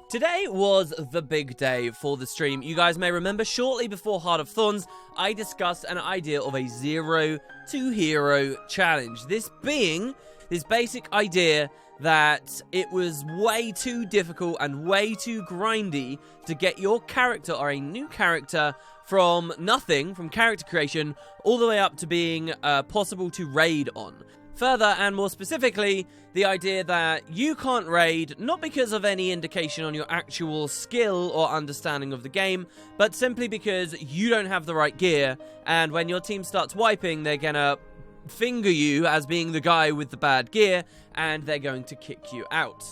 Today was the big day for the stream. You guys may remember shortly before Heart of Thorns, I discussed an idea of a 0 to hero challenge. This being this basic idea that it was way too difficult and way too grindy to get your character or a new character from nothing, from character creation, all the way up to being possible to raid on. Further, and more specifically, the idea that you can't raid, not because of any indication on your actual skill or understanding of the game, but simply because you don't have the right gear, and when your team starts wiping, they're gonna finger you as being the guy with the bad gear, and they're going to kick you out.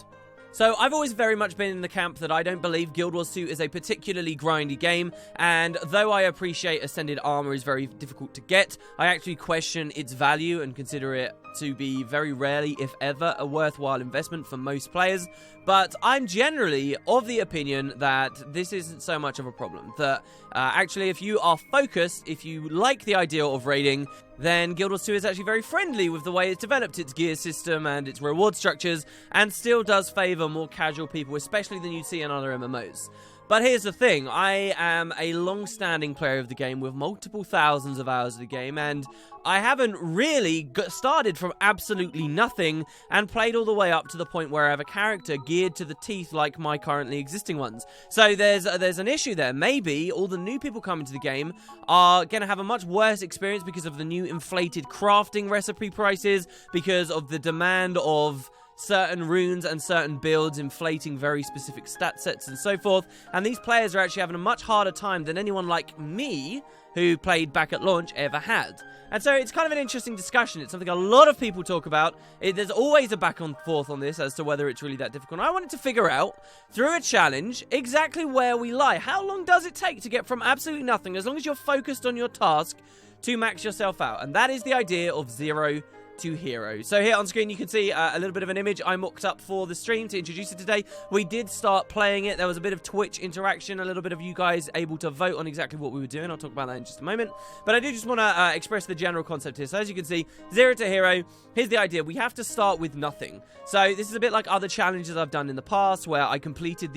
So I've always very much been in the camp that I don't believe Guild Wars 2 is a particularly grindy game, and though I appreciate Ascended Armor is very difficult to get, I actually question its value and consider it to be very rarely, if ever, a worthwhile investment for most players. But I'm generally of the opinion that this isn't so much of a problem. That actually, if you are focused, if you like the idea of raiding, then Guild Wars 2 is actually very friendly with the way it's developed its gear system and its reward structures, and still does favor more casual people, especially than you'd see in other MMOs. But here's the thing, I am a long-standing player of the game with multiple thousands of hours of the game, and I haven't really started from absolutely nothing and played all the way up to the point where I have a character geared to the teeth like my currently existing ones. So there's an issue there. Maybe all the new people coming to the game are going to have a much worse experience because of the new inflated crafting recipe prices, because of the demand of certain runes and certain builds inflating very specific stat sets and so forth, and these players are actually having a much harder time than anyone like me who played back at launch ever had. And so it's kind of an interesting discussion. It's something a lot of people talk about. There's always a back and forth on this as to whether it's really that difficult. And I wanted to figure out, through a challenge, exactly where we lie. How long does it take to get from absolutely nothing, as long as you're focused on your task, to max yourself out? And that is the idea of 0 to hero. So here on screen you can see a little bit of an image I mocked up for the stream to introduce it today. We did start playing it. There was a bit of Twitch interaction, a little bit of you guys able to vote on exactly what we were doing. I'll talk about that in just a moment. But I do just want to express the general concept here. So as you can see, 0 to hero, here's the idea. We have to start with nothing. So this is a bit like other challenges I've done in the past where I completed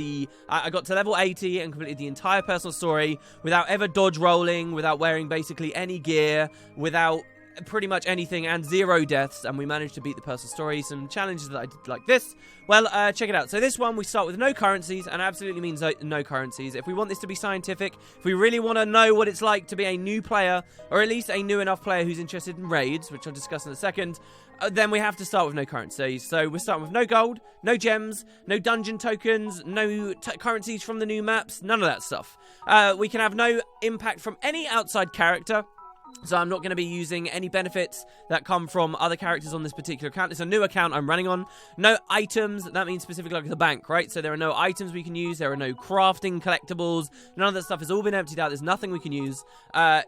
I got to level 80 and completed the entire personal story without ever dodge rolling, without wearing basically any gear, without pretty much anything, and 0 deaths, and we managed to beat the personal story. Some challenges that I did like this. Well, check it out. So this one, we start with no currencies, and absolutely means no currencies. If we want this to be scientific, if we really want to know what it's like to be a new player, or at least a new enough player who's interested in raids, which I'll discuss in a second, then we have to start with no currencies. So we're starting with no gold, no gems, no dungeon tokens, no currencies from the new maps, none of that stuff. We can have no impact from any outside character. So I'm not going to be using any benefits that come from other characters on this particular account. It's a new account I'm running on. No items. That means specifically like the bank, right? So there are no items we can use. There are no crafting collectibles. None of that stuff has all been emptied out. There's nothing we can use.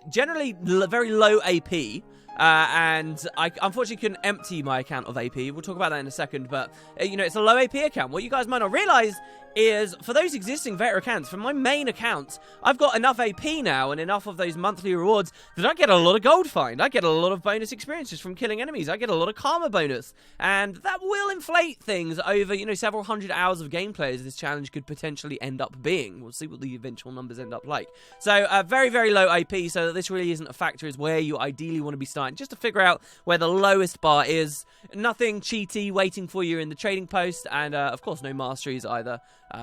Generally, very low AP. And I unfortunately couldn't empty my account of AP. We'll talk about that in a second. But, you know, it's a low AP account. What you guys might not realize is, for those existing veteran accounts, for my main account, I've got enough AP now and enough of those monthly rewards that I get a lot of gold find. I get a lot of bonus experiences from killing enemies. I get a lot of karma bonus. And that will inflate things over, you know, several hundred hours of gameplay as this challenge could potentially end up being. We'll see what the eventual numbers end up like. So, very, very low AP, so that this really isn't a factor, is where you ideally want to be starting, just to figure out where the lowest bar is. Nothing cheaty waiting for you in the trading post, and of course no masteries either,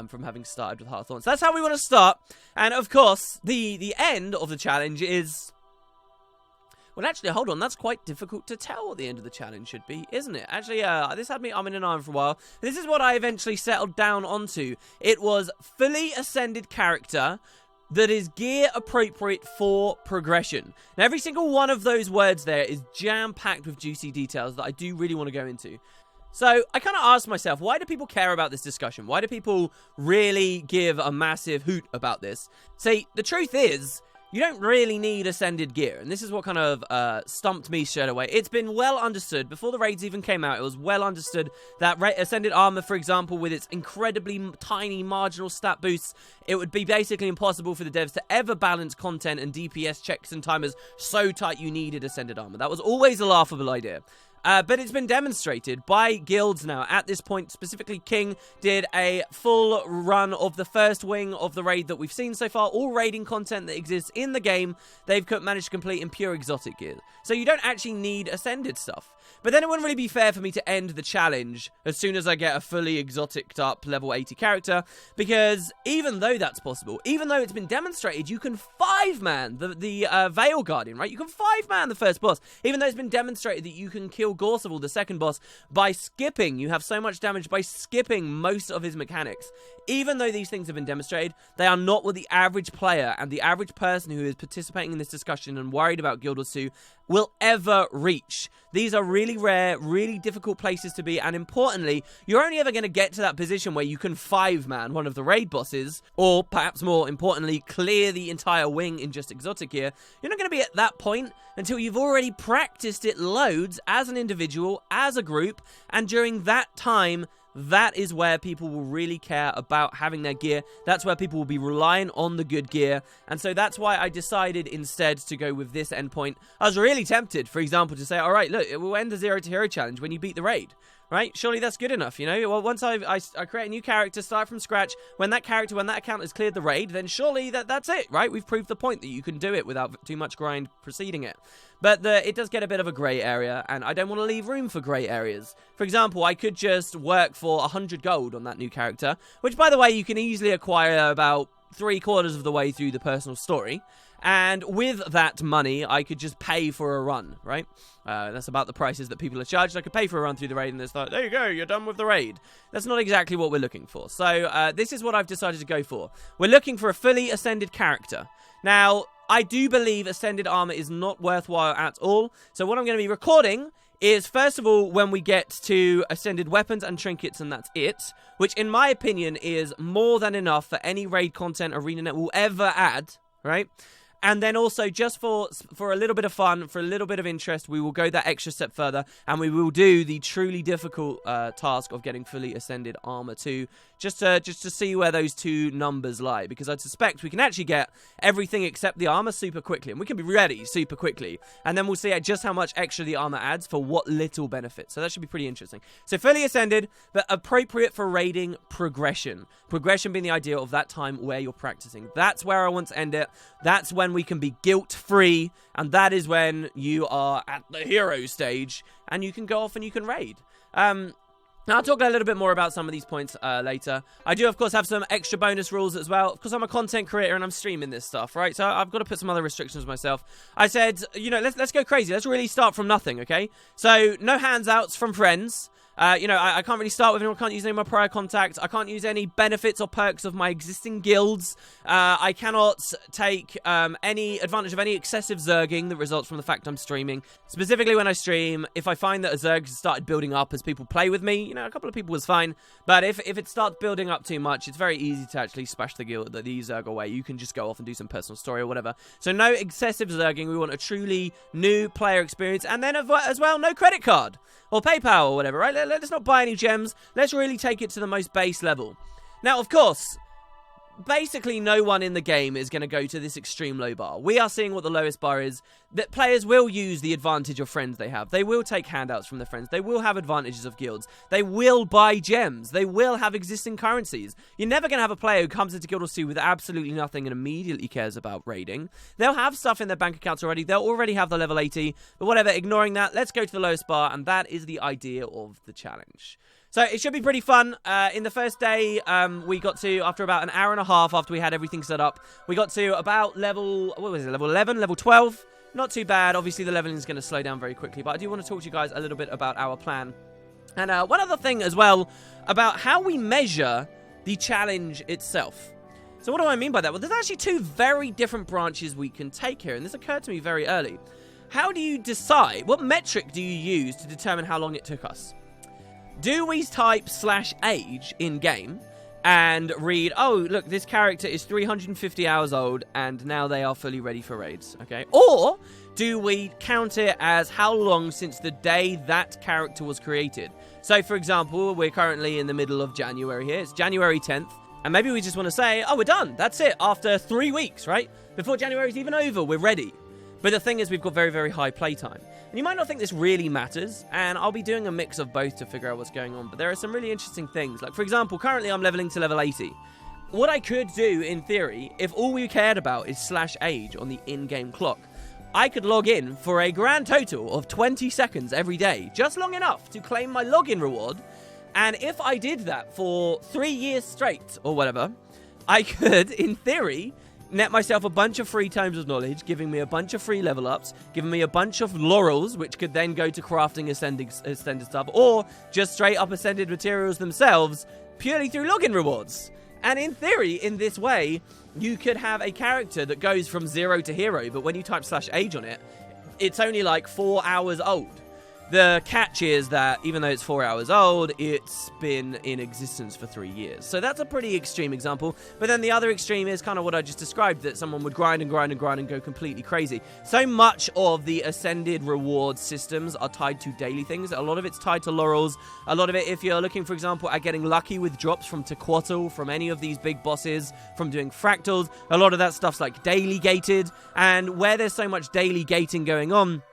from having started with Heart of Thorns. So that's how we want to start. And of course the end of the challenge is, well, actually, hold on, that's quite difficult to tell what the end of the challenge should be, isn't it? Actually, this had me umming and ahhing for a while. This is what I eventually settled down onto. It was fully ascended character that is gear appropriate for progression. Now, every single one of those words there is jam-packed with juicy details that I do really want to go into. So, I kind of asked myself, why do people care about this discussion? Why do people really give a massive hoot about this? See, the truth is, you don't really need ascended gear, and this is what kind of stumped me straight away. It's been well understood, before the raids even came out, it was well understood that ascended armor, for example, with its incredibly tiny marginal stat boosts, it would be basically impossible for the devs to ever balance content and DPS checks and timers so tight you needed ascended armor. That was always a laughable idea. but it's been demonstrated by guilds now. At this point, specifically King did a full run of the first wing of the raid that we've seen so far. All raiding content that exists in the game, they've managed to complete in pure exotic gear. So you don't actually need ascended stuff. But then it wouldn't really be fair for me to end the challenge as soon as I get a fully exoticed up level 80 character, because even though that's possible, even though it's been demonstrated, you can 5-man the Veil Guardian, right? You can 5-man the first boss, even though it's been demonstrated that you can kill Gorseval, the second boss, by skipping. You have so much damage by skipping most of his mechanics. Even though these things have been demonstrated, they are not what the average player and the average person who is participating in this discussion and worried about Guild Wars 2 will ever reach. These are really rare, really difficult places to be, and importantly, you're only ever going to get to that position where you can 5-man one of the raid bosses, or perhaps more importantly, clear the entire wing in just exotic gear. You're not going to be at that point until you've already practiced it loads as an individual, as a group, and during that time, that is where people will really care about having their gear. That's where people will be relying on the good gear. And so that's why I decided instead to go with this endpoint. I was really tempted, for example, to say, all right, look, it will end the 0 to Hero challenge when you beat the raid. Right? Surely that's good enough, you know? Well, once I create a new character, start from scratch, when that account has cleared the raid, then surely that's it, right? We've proved the point that you can do it without too much grind preceding it. But it does get a bit of a grey area, and I don't want to leave room for grey areas. For example, I could just work for 100 gold on that new character, which, by the way, you can easily acquire about 3/4 of the way through the personal story. And with that money, I could just pay for a run, right? That's about the prices that people are charged. I could pay for a run through the raid, and it's like, there you go, you're done with the raid. That's not exactly what we're looking for. So this is what I've decided to go for. We're looking for a fully ascended character. Now, I do believe ascended armor is not worthwhile at all. So what I'm going to be recording is, first of all, when we get to ascended weapons and trinkets, and that's it, which in my opinion is more than enough for any raid content Arenanet will ever add, right? And then also, just for a little bit of fun, for a little bit of interest, we will go that extra step further, and we will do the truly difficult task of getting fully ascended armor too, just to see where those two numbers lie, because I suspect we can actually get everything except the armor super quickly, and we can be ready super quickly, and then we'll see just how much extra the armor adds for what little benefit. So that should be pretty interesting. So fully ascended, but appropriate for raiding progression. Progression being the idea of that time where you're practicing. That's where I want to end it. That's when we can be guilt-free, and that is when you are at the hero stage, and you can go off and you can raid. Now, I'll talk a little bit more about some of these points later. I do, of course, have some extra bonus rules as well. Of course, I'm a content creator and I'm streaming this stuff, right? So I've got to put some other restrictions myself. I said, you know, let's go crazy. Let's really start from nothing, okay? So no handouts from friends. You know, I can't really start with anyone. I can't use any of my prior contacts. I can't use any benefits or perks of my existing guilds. I cannot take any advantage of any excessive zerging that results from the fact I'm streaming. Specifically when I stream, if I find that a zerg has started building up as people play with me, you know, a couple of people was fine. But if it starts building up too much, it's very easy to actually smash the zerg away. You can just go off and do some personal story or whatever. So no excessive zerging. We want a truly new player experience. And then as well, no credit card or PayPal or whatever, right? Let's not buy any gems. Let's really take it to the most base level. Now, of course, basically no one in the game is going to go to this extreme low bar. We are seeing what the lowest bar is. That players will use the advantage of friends they have. They will take handouts from their friends. They will have advantages of guilds. They will buy gems. They will have existing currencies. You're never going to have a player who comes into Guild Wars 2 with absolutely nothing and immediately cares about raiding. They'll have stuff in their bank accounts already. They'll already have the level 80. But whatever, ignoring that, let's go to the lowest bar, and that is the idea of the challenge. So it should be pretty fun. In the first day, we got to, after about an hour and a half after we had everything set up, we got to about level 11, level 12. Not too bad. Obviously, the leveling is going to slow down very quickly, but I do want to talk to you guys a little bit about our plan. And one other thing as well about how we measure the challenge itself. So what do I mean by that? Well, there's actually two very different branches we can take here, and this occurred to me very early. How do you decide? What metric do you use to determine how long it took us? Do we type /age in-game and read, oh, look, this character is 350 hours old and now they are fully ready for raids, okay? Or do we count it as how long since the day that character was created? So, for example, we're currently in the middle of January here. It's January 10th. And maybe we just want to say, oh, we're done. That's it. After 3 weeks, right? Before January's even over, we're ready. But the thing is, we've got very, very high playtime. And you might not think this really matters, and I'll be doing a mix of both to figure out what's going on. But there are some really interesting things. Like, for example, currently I'm leveling to level 80. What I could do, in theory, if all we cared about is /age on the in-game clock, I could log in for a grand total of 20 seconds every day, just long enough to claim my login reward. And if I did that for 3 years straight, or whatever, I could, in theory, net myself a bunch of free times of knowledge, giving me a bunch of free level ups, giving me a bunch of laurels, which could then go to crafting ascended stuff, or just straight up ascended materials themselves, purely through login rewards. And in theory, in this way, you could have a character that goes from 0 to hero, but when you type /age on it, it's only like 4 hours old. The catch is that even though it's 4 hours old, it's been in existence for 3 years. So that's a pretty extreme example. But then the other extreme is kind of what I just described, that someone would grind and grind and grind and go completely crazy. So much of the ascended reward systems are tied to daily things. A lot of it's tied to laurels. A lot of it, if you're looking, for example, at getting lucky with drops from Tequatl, from any of these big bosses, from doing fractals, a lot of that stuff's like daily gated. And where there's so much daily gating going on,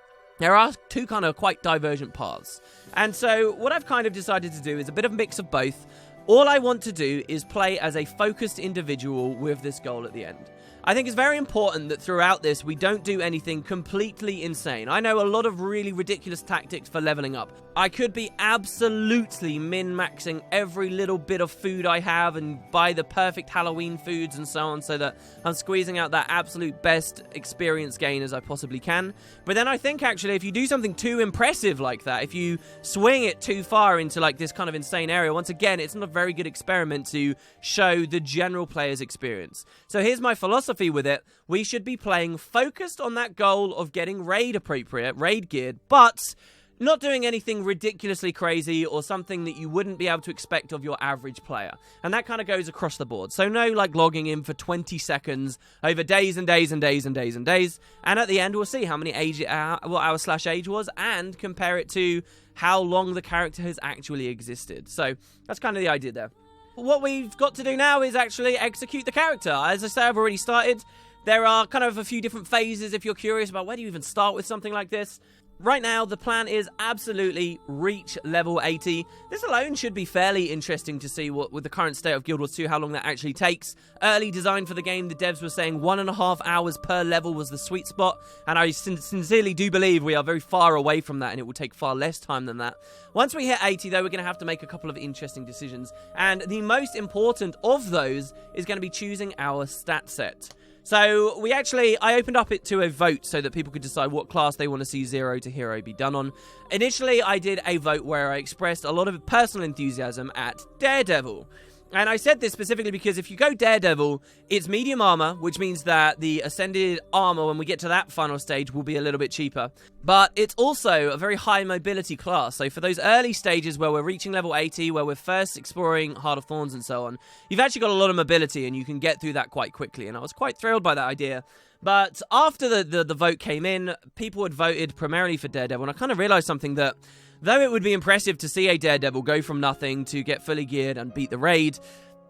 there are two kind of quite divergent paths. And so what I've kind of decided to do is a bit of a mix of both. All I want to do is play as a focused individual with this goal at the end. I think it's very important that throughout this, we don't do anything completely insane. I know a lot of really ridiculous tactics for leveling up. I could be absolutely min-maxing every little bit of food I have and buy the perfect Halloween foods and so on, so that I'm squeezing out that absolute best experience gain as I possibly can. But then I think actually if you do something too impressive like that, if you swing it too far into like this kind of insane area, once again, it's not a very good experiment to show the general player's experience. So here's my philosophy with it. We should be playing focused on that goal of getting raid appropriate, raid geared, but not doing anything ridiculously crazy or something that you wouldn't be able to expect of your average player. And that kind of goes across the board. So no like logging in for 20 seconds over days and days and days and days and days. And at the end we'll see how many what our /age was and compare it to how long the character has actually existed. So that's kind of the idea there. What we've got to do now is actually execute the character. As I say, I've already started. There are kind of a few different phases if you're curious about where do you even start with something like this. Right now, the plan is absolutely reach level 80. This alone should be fairly interesting to see what, with the current state of Guild Wars 2, how long that actually takes. Early design for the game, the devs were saying 1.5 hours per level was the sweet spot, and I sincerely do believe we are very far away from that, and it will take far less time than that. Once we hit 80, though, we're going to have to make a couple of interesting decisions, and the most important of those is going to be choosing our stat set. So I opened up it to a vote so that people could decide what class they want to see 0 to hero be done on. Initially, I did a vote where I expressed a lot of personal enthusiasm at Daredevil. And I said this specifically because if you go Daredevil, it's medium armor, which means that the ascended armor, when we get to that final stage, will be a little bit cheaper. But it's also a very high mobility class. So for those early stages where we're reaching level 80, where we're first exploring Heart of Thorns and so on, you've actually got a lot of mobility and you can get through that quite quickly. And I was quite thrilled by that idea. But after the vote came in, people had voted primarily for Daredevil. And I kind of realized something, that though it would be impressive to see a Daredevil go from nothing to get fully geared and beat the raid,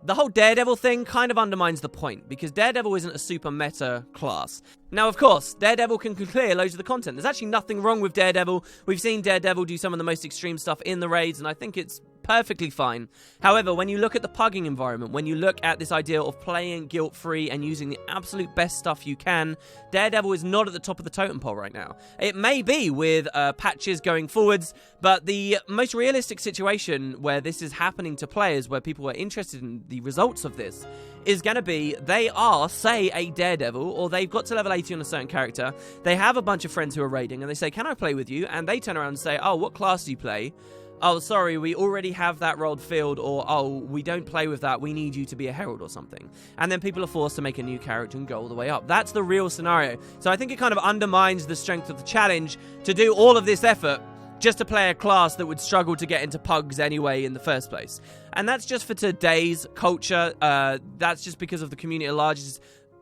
the whole Daredevil thing kind of undermines the point, because Daredevil isn't a super meta class. Now, of course, Daredevil can clear loads of the content. There's actually nothing wrong with Daredevil. We've seen Daredevil do some of the most extreme stuff in the raids, and I think it's perfectly fine. However, when you look at the pugging environment, when you look at this idea of playing guilt-free and using the absolute best stuff you can, Daredevil is not at the top of the totem pole right now. It may be with patches going forwards, but the most realistic situation where this is happening to players, where people are interested in the results of this, is going to be they are, say, a Daredevil, or they've got to level 80 on a certain character, they have a bunch of friends who are raiding, and they say, can I play with you? And they turn around and say, oh, what class do you play? Oh, sorry, we already have that rolled field, or, oh, we don't play with that, we need you to be a herald or something. And then people are forced to make a new character and go all the way up. That's the real scenario. So I think it kind of undermines the strength of the challenge to do all of this effort just to play a class that would struggle to get into pugs anyway in the first place. And that's just for today's culture. That's just because of the community at large.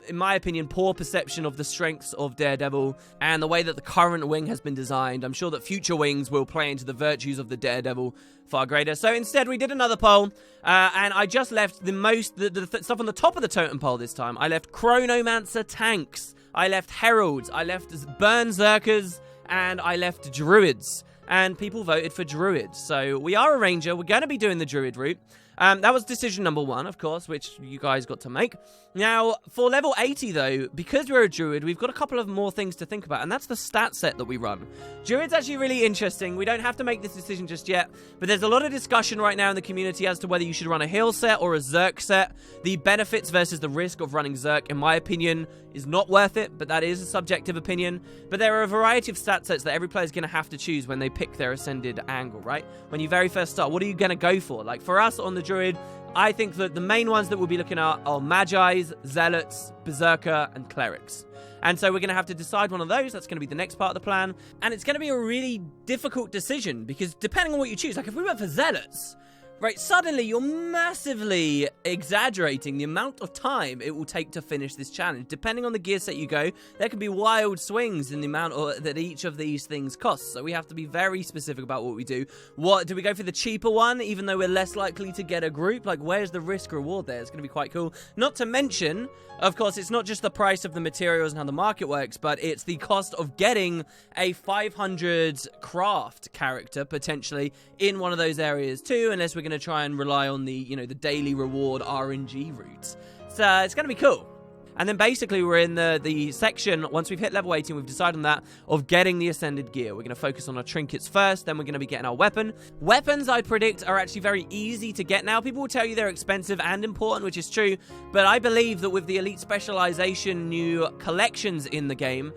In my opinion, poor perception of the strengths of Daredevil and the way that the current wing has been designed. I'm sure that future wings will play into the virtues of the Daredevil far greater. So instead, we did another poll, and I just left the stuff on the top of the totem pole this time. I left Chronomancer tanks I left Heralds, I left Berserkers, and I left Druids. And people voted for Druids. So we are a Ranger. We're going to be doing the Druid route. That was decision number 1, of course, which you guys got to make. Now, for level 80, though, because we're a Druid, we've got a couple of more things to think about, and that's the stat set that we run. Druid's actually really interesting. We don't have to make this decision just yet, but there's a lot of discussion right now in the community as to whether you should run a heal set or a Zerk set. The benefits versus the risk of running Zerk, in my opinion, is not worth it, but that is a subjective opinion. But there are a variety of stat sets that every player is going to have to choose when they pick their Ascended angle, right? When you very first start, what are you going to go for? Like, for us on the Druid, I think that the main ones that we'll be looking at are Magi's, Zealots, Berserker, and Clerics. And so we're going to have to decide one of those. That's going to be the next part of the plan. And it's going to be a really difficult decision because depending on what you choose, like if we went for Zealots, right, suddenly you're massively exaggerating the amount of time it will take to finish this challenge. Depending on the gear set you go, there can be wild swings in the amount that each of these things costs. So we have to be very specific about what we do. What do we go for the cheaper one, even though we're less likely to get a group? Like, where's the risk reward there? It's going to be quite cool. Not to mention, of course, it's not just the price of the materials and how the market works, but it's the cost of getting a 500 craft character, potentially, in one of those areas too, unless we're going to try and rely on the, you know, the daily reward RNG route. So it's going to be cool. And then basically we're in the section, once we've hit level 18, we've decided on that, of getting the Ascended gear. We're going to focus on our trinkets first, then we're going to be getting our weapon. Weapons, I predict, are actually very easy to get now. People will tell you they're expensive and important, which is true, but I believe that with the Elite Specialization new collections in the game,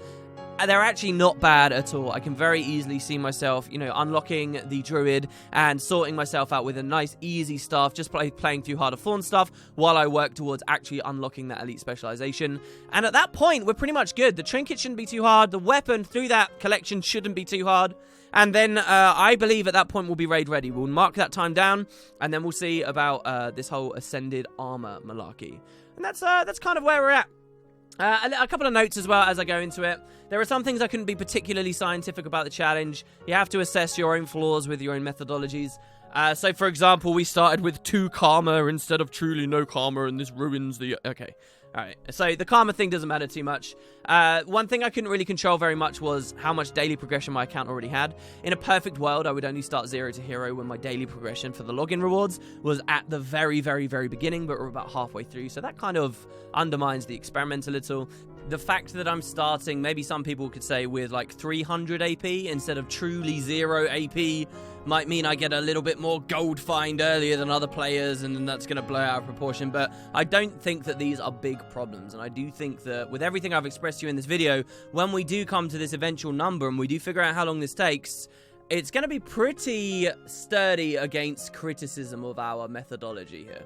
they're actually not bad at all. I can very easily see myself, you know, unlocking the Druid and sorting myself out with a nice, easy staff, just playing through Heart of Thorn stuff while I work towards actually unlocking that Elite Specialization. And at that point, we're pretty much good. The trinket shouldn't be too hard. The weapon through that collection shouldn't be too hard. And then I believe at that point we'll be raid ready. We'll mark that time down, and then we'll see about this whole Ascended armor malarkey. And that's kind of where we're at. A couple of notes as well as I go into it. There are some things I couldn't be particularly scientific about the challenge. You have to assess your own flaws with your own methodologies. So, for example, we started with 2 karma instead of truly no karma, and this ruins the... Okay. Alright, so the karma thing doesn't matter too much. One thing I couldn't really control very much was how much daily progression my account already had. In a perfect world, I would only start 0 to hero when my daily progression for the login rewards was at the very, very, very beginning, but we're about halfway through, so that kind of undermines the experiment a little. The fact that I'm starting, maybe some people could say, with like 300 AP instead of truly 0 AP might mean I get a little bit more gold find earlier than other players, and then that's going to blow out of proportion. But I don't think that these are big problems, and I do think that with everything I've expressed to you in this video, when we do come to this eventual number and we do figure out how long this takes, it's going to be pretty sturdy against criticism of our methodology here.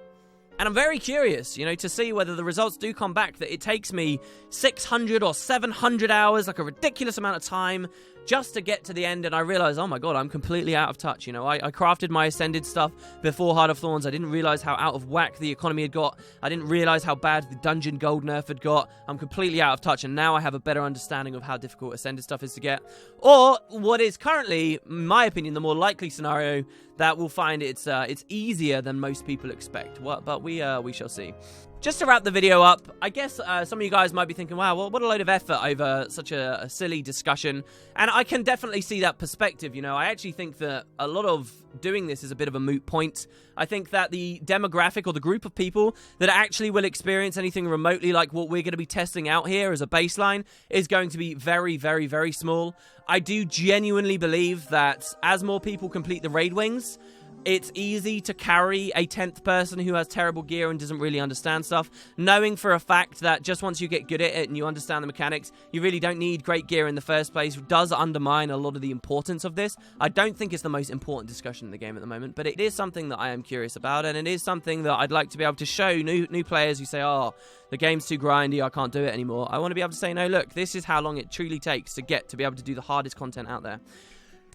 And I'm very curious, you know, to see whether the results do come back that it takes me 600 or 700 hours, like a ridiculous amount of time, just to get to the end, and I realize, oh my god, I'm completely out of touch. You know, I crafted my Ascended stuff before Heart of Thorns. I didn't realize how out of whack the economy had got. I didn't realize how bad the dungeon gold nerf had got. I'm completely out of touch, and now I have a better understanding of how difficult Ascended stuff is to get. Or what is currently, in my opinion, the more likely scenario, that we'll find it's easier than most people expect. But we shall see. Just to wrap the video up, I guess some of you guys might be thinking, wow, well, what a load of effort over such a silly discussion. And I can definitely see that perspective, you know. I actually think that a lot of doing this is a bit of a moot point. I think that the demographic or the group of people that actually will experience anything remotely like what we're going to be testing out here as a baseline is going to be very, very, very small. I do genuinely believe that as more people complete the raid wings, it's easy to carry a 10th person who has terrible gear and doesn't really understand stuff, knowing for a fact that just once you get good at it and you understand the mechanics, you really don't need great gear in the first place. It does undermine a lot of the importance of this. I don't think it's the most important discussion in the game at the moment, but it is something that I am curious about, and it is something that I'd like to be able to show new players who say, oh, the game's too grindy, I can't do it anymore. I want to be able to say, no, look, this is how long it truly takes to get to be able to do the hardest content out there.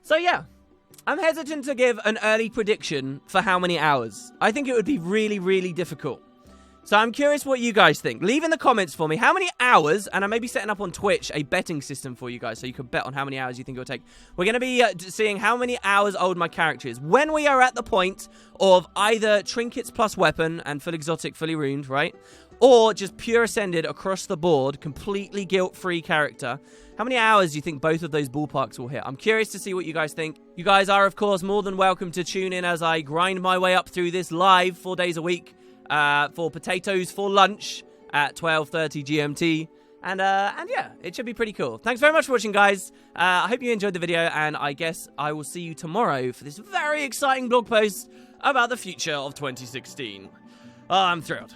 So yeah, I'm hesitant to give an early prediction for how many hours. I think it would be really, really difficult. So I'm curious what you guys think. Leave in the comments for me how many hours, and I may be setting up on Twitch a betting system for you guys so you can bet on how many hours you think it will take. We're going to be seeing how many hours old my character is. When we are at the point of either trinkets plus weapon and full exotic, fully ruined, right? Or just pure ascended across the board, completely guilt-free character. How many hours do you think both of those ballparks will hit? I'm curious to see what you guys think. You guys are, of course, more than welcome to tune in as I grind my way up through this live 4 days a week. For potatoes for lunch at 12:30 GMT. And yeah, it should be pretty cool. Thanks very much for watching, guys. I hope you enjoyed the video, and I guess I will see you tomorrow for this very exciting blog post about the future of 2016. Oh, I'm thrilled.